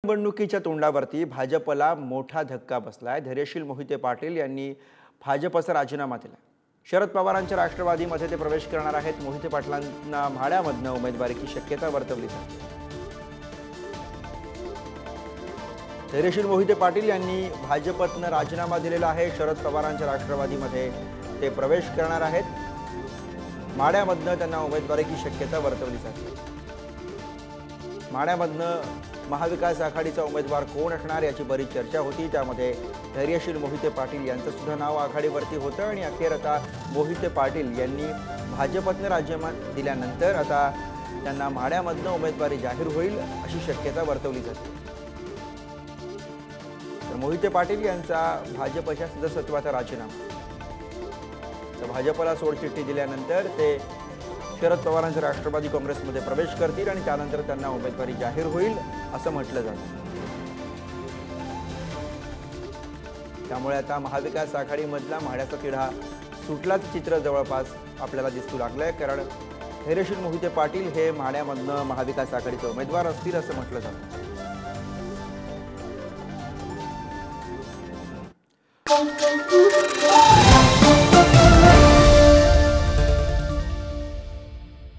निवडणुकीच्या तोंडावरती भाजपला मोठा धक्का बसलाय। धैर्यशील मोहिते पाटील यांनी भाजपचा राजीनामा दिला। शरद पवारांच्या राष्ट्रवादीमध्ये ते प्रवेश करणार आहेत। मोहिते पाटलांना म्हाड्यामधनं उमेदवारीची शक्यता वर्तवली जाते। धैर्यशील मोहिते पाटील यांनी भाजपतनं राजीनामा दिलेला आहे। शरद पवारांच्या राष्ट्रवादीमध्ये ते प्रवेश करणार आहेत। म्हाड्यामधनं त्यांना उमेदवारीची शक्यता वर्तवली जाते। म्हाड्यामधनं महाविकास आघाडीचा उमेदवार कोण असणार याची बरीच चर्चा होती। त्यामध्ये धैर्यशील मोहिते पाटील यांचं सुद्धा नाव आघाडीवरती होतं आणि अखेर आता मोहिते पाटील यांनी भाजपतनं राजीनामा दिल्यानंतर आता त्यांना म्हाड्यामधनं उमेदवारी जाहीर होईल अशी शक्यता वर्तवली जाते। तर मोहिते पाटील यांचा भाजपच्या सदस्यत्वाचा राजीनामा, तर भाजपला सोडचिठ्ठी दिल्यानंतर ते शरद पवारांच्या राष्ट्रवादी काँग्रेसमध्ये प्रवेश करतील आणि त्यानंतर त्यांना उमेदवारी जाहीर होईल असं म्हटलं जातं। त्यामुळे आता महाविकास आघाडीमधला म्हाड्याचा तिढा सुटलाच चित्र जवळपास आपल्याला दिसू लागलंय। कारण धैर्यशील मोहिते पाटील हे म्हाड्यामधनं महाविकास आघाडीचे उमेदवार असतील असं म्हटलं जातं।